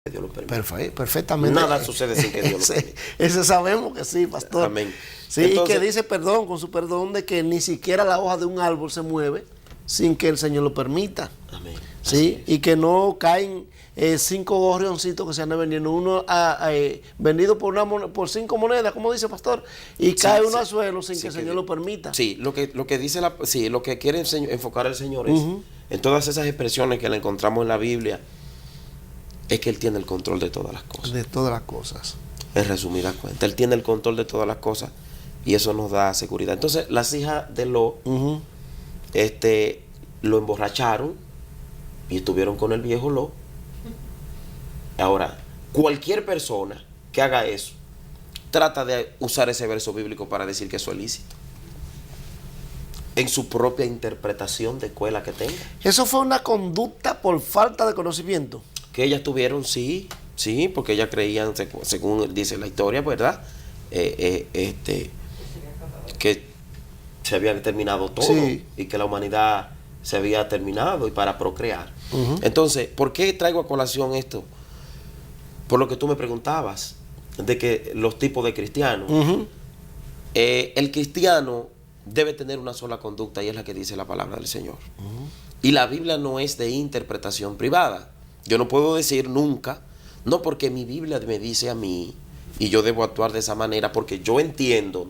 que Dios lo permite. Perfectamente. Nada sucede sin que Dios lo permita. Ese sabemos que sí, pastor. Amén. Sí, entonces, y que dice perdón, con su perdón, de que ni siquiera la hoja de un árbol se mueve sin que el Señor lo permita. Amén. Sí, y que no caen 5 gorrioncitos que se andan vendiendo, uno vendido por 5 monedas, como dice pastor, y cae uno al suelo sin que el Señor lo permita. Sí, lo que dice lo que quiere enfocar el Señor es en todas esas expresiones que le encontramos en la Biblia, es que Él tiene el control de todas las cosas. De todas las cosas. En resumidas cuentas, Él tiene el control de todas las cosas y eso nos da seguridad. Entonces, las hijas de Lot, lo emborracharon y estuvieron con el viejo Lot. Ahora, cualquier persona que haga eso trata de usar ese verso bíblico para decir que eso es lícito, en su propia interpretación de escuela que tenga. Eso fue una conducta por falta de conocimiento. Que ellas tuvieron, sí, porque ellas creían, según dice la historia, ¿verdad? Que se había terminado todo, sí, y que la humanidad se había terminado y para procrear. Entonces, ¿por qué traigo a colación esto? Por lo que tú me preguntabas, de que los tipos de cristianos. El cristiano debe tener una sola conducta y es la que dice la palabra del Señor. Y la Biblia no es de interpretación privada. Yo no puedo decir nunca, no porque mi Biblia me dice a mí y yo debo actuar de esa manera porque yo entiendo.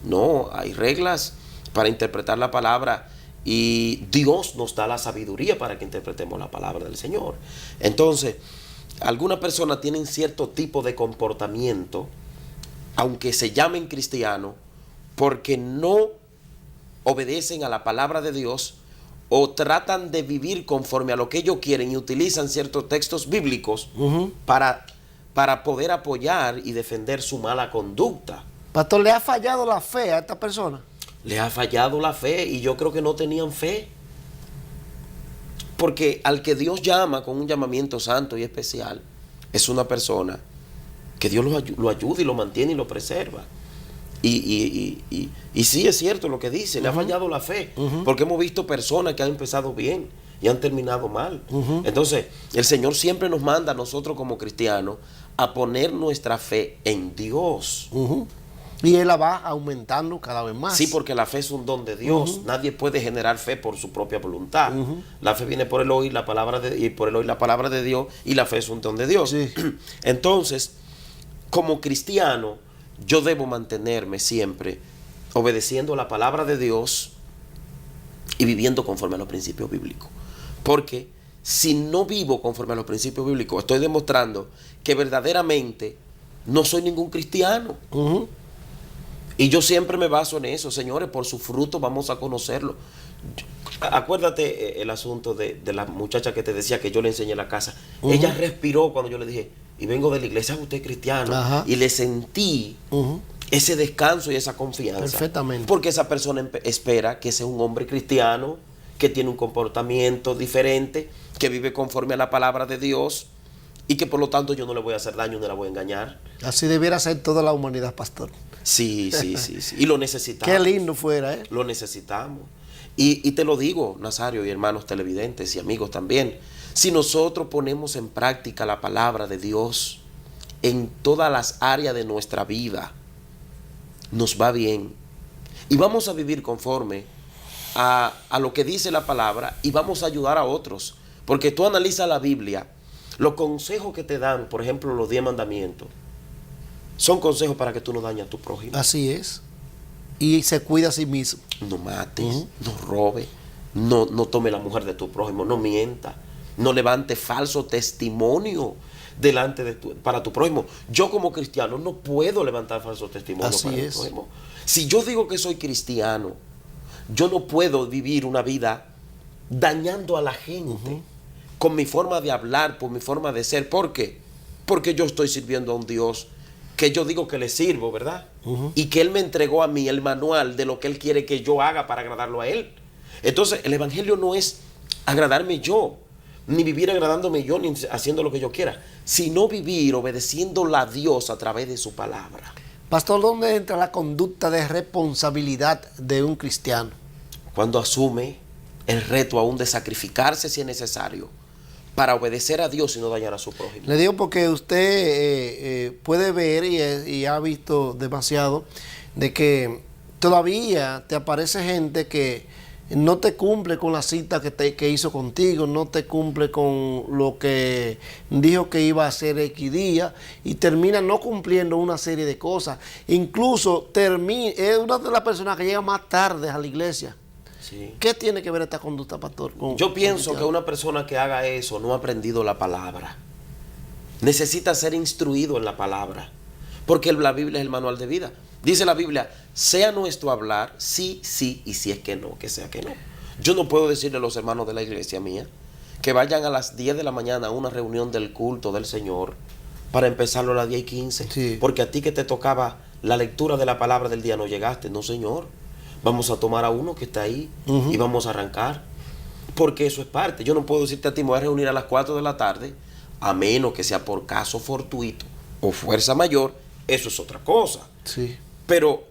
No, hay reglas para interpretar la palabra y Dios nos da la sabiduría para que interpretemos la palabra del Señor. Entonces, algunas personas tienen cierto tipo de comportamiento, aunque se llamen cristianos, porque no obedecen a la palabra de Dios o tratan de vivir conforme a lo que ellos quieren y utilizan ciertos textos bíblicos para poder apoyar y defender su mala conducta. Pastor, ¿le ha fallado la fe a esta persona? Le ha fallado la fe y yo creo que no tenían fe. Porque al que Dios llama con un llamamiento santo y especial, es una persona que Dios lo ayuda y lo mantiene y lo preserva. Y sí es cierto lo que dice, le ha fallado la fe, porque hemos visto personas que han empezado bien y han terminado mal. Entonces, el Señor siempre nos manda a nosotros como cristianos a poner nuestra fe en Dios. Y Él la va aumentando cada vez más. Sí, porque la fe es un don de Dios. Nadie puede generar fe por su propia voluntad. La fe viene por el oír la palabra por el oír la palabra de Dios, y la fe es un don de Dios. Sí. Entonces, como cristiano, yo debo mantenerme siempre obedeciendo la palabra de Dios y viviendo conforme a los principios bíblicos. Porque si no vivo conforme a los principios bíblicos, estoy demostrando que verdaderamente no soy ningún cristiano. Y yo siempre me baso en eso, señores, por su fruto vamos a conocerlo. Acuérdate el asunto de la muchacha que te decía que yo le enseñé la casa. Ella respiró cuando yo le dije, y vengo de la iglesia, usted es cristiano. Y le sentí ese descanso y esa confianza. Perfectamente. Porque esa persona espera que sea un hombre cristiano, que tiene un comportamiento diferente, que vive conforme a la palabra de Dios, y que por lo tanto yo no le voy a hacer daño, no la voy a engañar. Así debiera ser toda la humanidad, pastor. Sí. Y lo necesitamos. Qué lindo fuera, ¿eh? Lo necesitamos. Y te lo digo, Nazario y hermanos televidentes y amigos también, si nosotros ponemos en práctica la palabra de Dios en todas las áreas de nuestra vida, nos va bien. Y vamos a vivir conforme a lo que dice la palabra y vamos a ayudar a otros. Porque tú analizas la Biblia, los consejos que te dan, por ejemplo, los 10 mandamientos, son consejos para que tú no dañes a tu prójimo. Así es. Y se cuida a sí mismo. No mates, no robes, no tome la mujer de tu prójimo, no mienta, no levante falso testimonio para tu prójimo. Yo como cristiano no puedo levantar falso testimonio para mi prójimo. Si yo digo que soy cristiano, yo no puedo vivir una vida dañando a la gente con mi forma de hablar, por mi forma de ser. ¿Por qué? Porque yo estoy sirviendo a un Dios que yo digo que le sirvo, ¿verdad? Y que Él me entregó a mí el manual de lo que Él quiere que yo haga para agradarlo a Él. Entonces, el evangelio no es agradarme yo, ni vivir agradándome yo, ni haciendo lo que yo quiera, sino vivir obedeciéndole a Dios a través de su palabra. Pastor, ¿dónde entra la conducta de responsabilidad de un cristiano? Cuando asume el reto aún de sacrificarse si es necesario para obedecer a Dios y no dañar a su prójimo. Le digo porque usted puede ver y ha visto demasiado de que todavía te aparece gente que no te cumple con la cita que hizo contigo, no te cumple con lo que dijo que iba a hacer X día y termina no cumpliendo una serie de cosas. Incluso es una de las personas que llega más tarde a la iglesia. Sí. ¿Qué tiene que ver esta conducta, pastor? Yo pienso que una persona que haga eso no ha aprendido la palabra. Necesita ser instruido en la palabra, porque la Biblia es el manual de vida. Dice la Biblia, sea nuestro hablar, sí, sí, y si es que no, que sea que no. Yo no puedo decirle a los hermanos de la iglesia mía que vayan a las 10 de la mañana a una reunión del culto del Señor para empezarlo a las 10:15, sí, porque a ti que te tocaba la lectura de la palabra del día no llegaste. No, Señor, vamos a tomar a uno que está ahí y vamos a arrancar, porque eso es parte. Yo no puedo decirte a ti, me voy a reunir a las 4 de la tarde, a menos que sea por caso fortuito o fuerza mayor, eso es otra cosa. Sí. Pero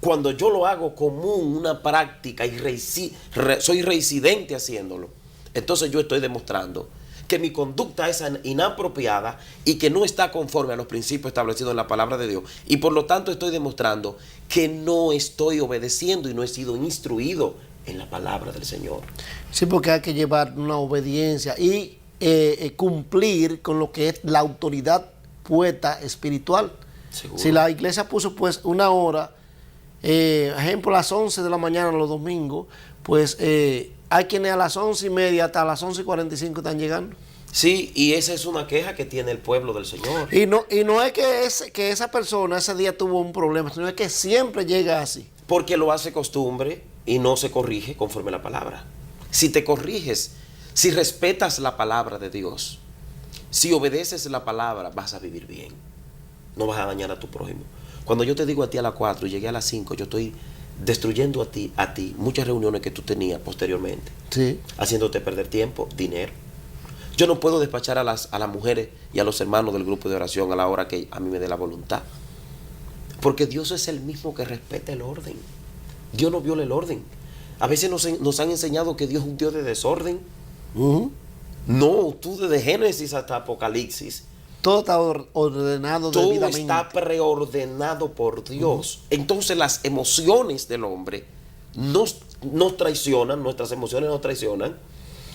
cuando yo lo hago común, una práctica, y soy reincidente haciéndolo, entonces yo estoy demostrando que mi conducta es inapropiada y que no está conforme a los principios establecidos en la palabra de Dios. Y por lo tanto estoy demostrando que no estoy obedeciendo y no he sido instruido en la palabra del Señor. Sí, porque hay que llevar una obediencia y cumplir con lo que es la autoridad puesta espiritual. Seguro. Si la iglesia puso pues una hora, ejemplo a las 11 de la mañana los domingos, pues hay quienes a las 11:30 hasta las 11:45 están llegando. Sí, y esa es una queja que tiene el pueblo del Señor. Y no es que esa persona ese día tuvo un problema, sino es que siempre llega así. Porque lo hace costumbre y no se corrige conforme a la palabra. Si te corriges, si respetas la palabra de Dios, si obedeces la palabra, vas a vivir bien. No vas a dañar a tu prójimo. Cuando yo te digo a ti a las 4 y llegué a las 5, yo estoy destruyendo a ti muchas reuniones que tú tenías posteriormente. Sí. Haciéndote perder tiempo, dinero. Yo no puedo despachar a las mujeres y a los hermanos del grupo de oración a la hora que a mí me dé la voluntad. Porque Dios es el mismo que respeta el orden. Dios no viola el orden. A veces nos han enseñado que Dios es un Dios de desorden. No, tú desde Génesis hasta Apocalipsis, todo está ordenado debidamente. Todo está preordenado por Dios. Entonces las emociones del hombre nos traicionan, nuestras emociones nos traicionan,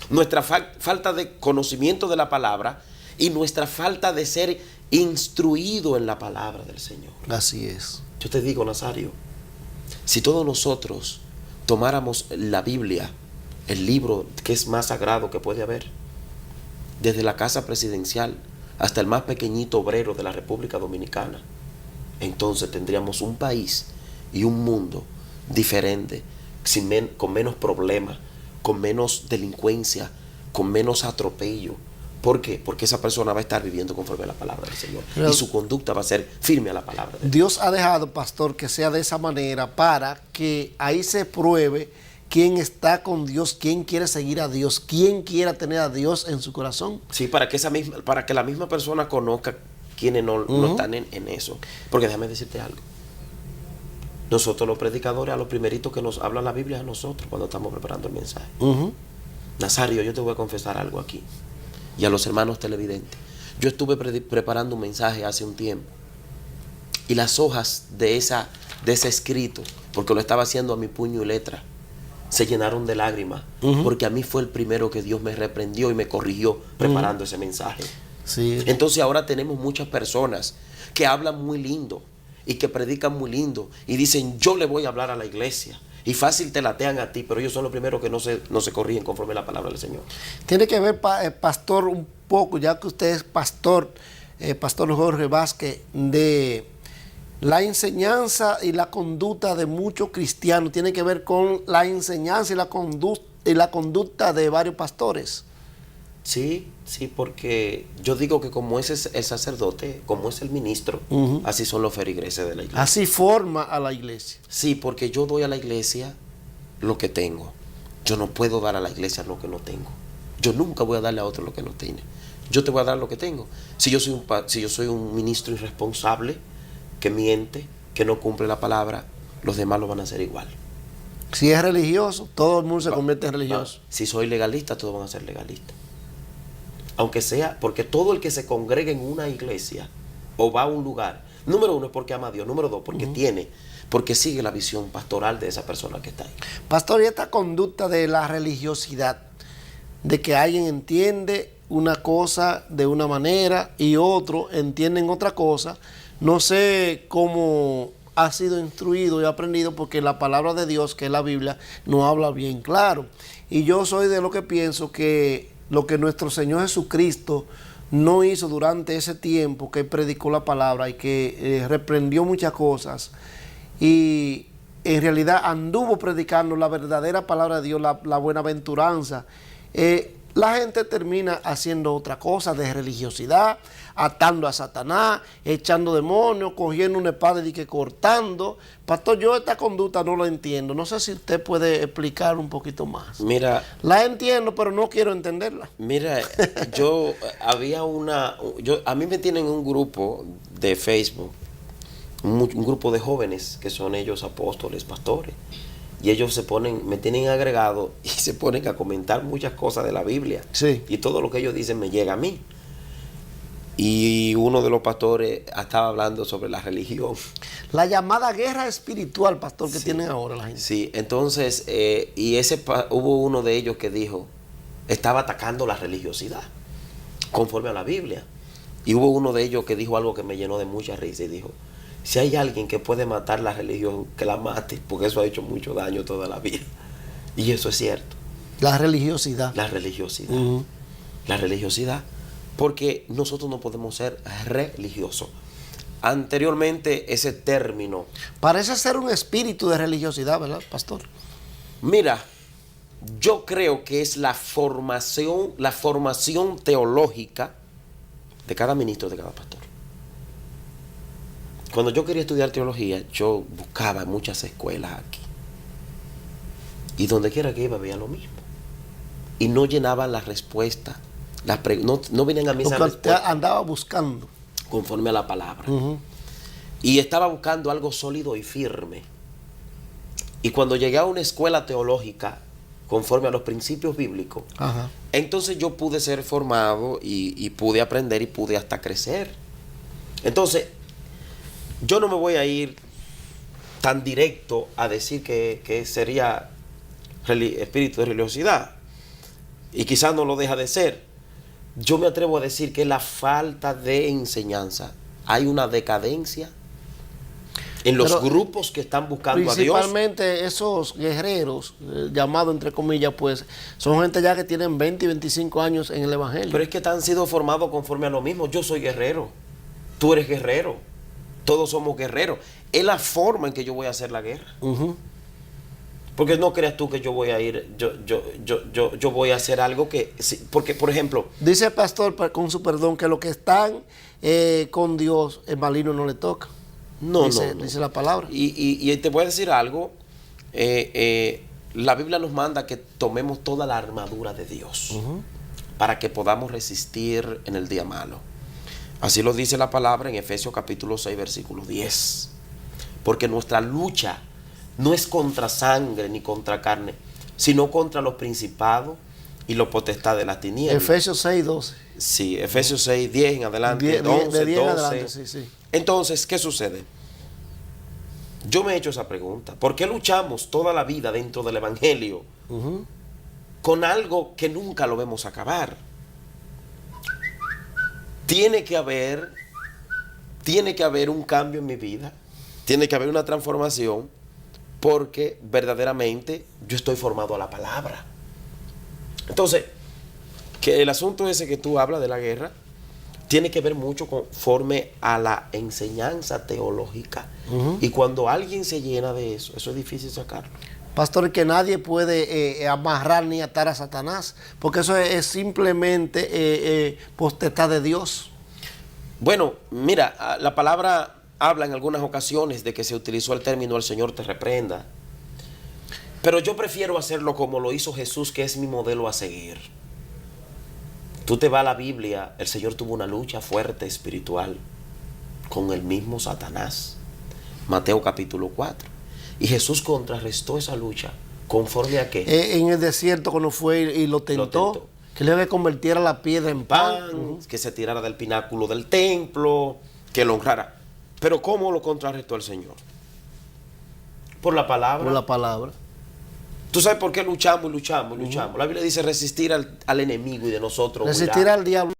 nuestra falta de conocimiento de la palabra y nuestra falta de ser instruido en la palabra del Señor. Así es. Yo te digo, Nazario, si todos nosotros tomáramos la Biblia, el libro que es más sagrado que puede haber, desde la casa presidencial hasta el más pequeñito obrero de la República Dominicana, entonces tendríamos un país y un mundo diferente, con menos problemas, con menos delincuencia, con menos atropello. ¿Por qué? Porque esa persona va a estar viviendo conforme a la palabra del Señor. Pero y su conducta va a ser firme a la palabra de Dios. Dios ha dejado, pastor, que sea de esa manera para que ahí se pruebe quién está con Dios, quién quiere seguir a Dios, quién quiera tener a Dios en su corazón. Sí, para que la misma persona conozca quienes no están en eso. Porque déjame decirte algo. Nosotros los predicadores, a los primeritos que nos habla la Biblia es a nosotros cuando estamos preparando el mensaje. Nazario, yo te voy a confesar algo aquí. Y a los hermanos televidentes. Yo estuve preparando un mensaje hace un tiempo. Y las hojas de ese escrito, porque lo estaba haciendo a mi puño y letra, se llenaron de lágrimas, porque a mí fue el primero que Dios me reprendió y me corrigió preparando ese mensaje. Sí. Entonces ahora tenemos muchas personas que hablan muy lindo y que predican muy lindo y dicen, yo le voy a hablar a la iglesia. Y fácil te latean a ti, pero ellos son los primeros que no se corrigen conforme a la palabra del Señor. Tiene que ver, pastor, un poco, ya que usted es pastor, pastor Jorge Vázquez, de la enseñanza y la conducta de muchos cristianos. Tiene que ver con la enseñanza y la conducta de varios pastores. Sí, porque yo digo que como es el sacerdote, como es el ministro, así son los feligreses de la iglesia. Así forma a la iglesia. Sí, porque yo doy a la iglesia lo que tengo. Yo no puedo dar a la iglesia lo que no tengo. Yo nunca voy a darle a otro lo que no tiene. Yo te voy a dar lo que tengo. Si yo soy un ministro irresponsable, que miente, que no cumple la palabra, los demás lo van a hacer igual. Si es religioso, todo el mundo se convierte en religioso. Si soy legalista, todos van a ser legalistas. Aunque sea, porque todo el que se congrega en una iglesia o va a un lugar, número uno es porque ama a Dios, número dos porque porque sigue la visión pastoral de esa persona que está ahí. Pastor, y esta conducta de la religiosidad, de que alguien entiende una cosa de una manera y otro entienden otra cosa, no sé cómo ha sido instruido y aprendido, porque la palabra de Dios, que es la Biblia, no habla bien claro. Y yo soy de lo que pienso que lo que nuestro Señor Jesucristo no hizo durante ese tiempo que predicó la palabra y que reprendió muchas cosas, y en realidad anduvo predicando la verdadera palabra de Dios, la buenaventuranza, la gente termina haciendo otra cosa de religiosidad, atando a Satanás, echando demonios, cogiendo una espada y que cortando. Pastor, yo esta conducta no la entiendo. No sé si usted puede explicar un poquito más. Mira, la entiendo, pero no quiero entenderla. Mira, a mí me tienen un grupo de Facebook, un grupo de jóvenes que son ellos apóstoles, pastores. Y ellos me tienen agregado y se ponen a comentar muchas cosas de la Biblia. Sí. Y todo lo que ellos dicen me llega a mí. Y uno de los pastores estaba hablando sobre la religión. La llamada guerra espiritual, pastor, que tienen ahora la gente. Sí, entonces, hubo uno de ellos que dijo, estaba atacando la religiosidad, conforme a la Biblia. Y hubo uno de ellos que dijo algo que me llenó de mucha risa y dijo, si hay alguien que puede matar la religión, que la mate, porque eso ha hecho mucho daño toda la vida. Y eso es cierto. La religiosidad. La religiosidad. La religiosidad. Porque nosotros no podemos ser religiosos. Anteriormente ese término... Parece ser un espíritu de religiosidad, ¿verdad, pastor? Mira, yo creo que es la formación teológica de cada ministro, de cada pastor. Cuando yo quería estudiar teología, yo buscaba muchas escuelas aquí. Y donde quiera que iba veía lo mismo. Y no llenaban la respuesta. No venían a mí esa respuesta. Andaba buscando. Conforme a la palabra. Y estaba buscando algo sólido y firme. Y cuando llegué a una escuela teológica, conforme a los principios bíblicos, entonces yo pude ser formado y pude aprender y pude hasta crecer. Entonces, yo no me voy a ir tan directo a decir que sería espíritu de religiosidad. Y quizás no lo deja de ser. Yo me atrevo a decir que es la falta de enseñanza. Hay una decadencia en los grupos que están buscando a Dios. Principalmente esos guerreros, llamados entre comillas, pues, son gente ya que tienen 20 y 25 años en el Evangelio. Pero es que han sido formados conforme a lo mismo. Yo soy guerrero. Tú eres guerrero. Todos somos guerreros. Es la forma en que yo voy a hacer la guerra. Porque no creas tú que yo voy a ir, yo voy a hacer algo que... Porque, por ejemplo... Dice el pastor, con su perdón, que los que están con Dios, el maligno no le toca. Dice la palabra. Y te voy a decir algo. La Biblia nos manda que tomemos toda la armadura de Dios para que podamos resistir en el día malo. Así lo dice la palabra en Efesios capítulo 6, versículo 10. Porque nuestra lucha no es contra sangre ni contra carne, sino contra los principados y los potestades de las tinieblas. Efesios 6, 12. Sí, Efesios 6, 10 en adelante, 11, de 10 en 12. adelante, sí. Entonces, ¿qué sucede? Yo me he hecho esa pregunta. ¿Por qué luchamos toda la vida dentro del Evangelio con algo que nunca lo vemos acabar? Tiene que haber un cambio en mi vida. Tiene que haber una transformación, porque verdaderamente yo estoy formado a la palabra. Entonces, que el asunto ese que tú hablas de la guerra tiene que ver mucho conforme a la enseñanza teológica. Y cuando alguien se llena de eso es difícil sacarlo. Pastor, que nadie puede amarrar ni atar a Satanás, porque eso es simplemente potestad de Dios. Bueno, mira, la palabra habla en algunas ocasiones de que se utilizó el término "el Señor te reprenda". Pero yo prefiero hacerlo como lo hizo Jesús, que es mi modelo a seguir. Tú te vas a la Biblia, el Señor tuvo una lucha fuerte espiritual con el mismo Satanás. Mateo capítulo 4. Y Jesús contrarrestó esa lucha conforme a qué. En el desierto cuando fue y lo tentó. Que le convirtiera la piedra en pan. Que se tirara del pináculo del templo, que lo honrara. Pero ¿cómo lo contrarrestó el Señor? Por la palabra. Por la palabra. ¿Tú sabes por qué luchamos y luchamos y luchamos? La Biblia dice resistir al enemigo y de nosotros. Resistir al diablo.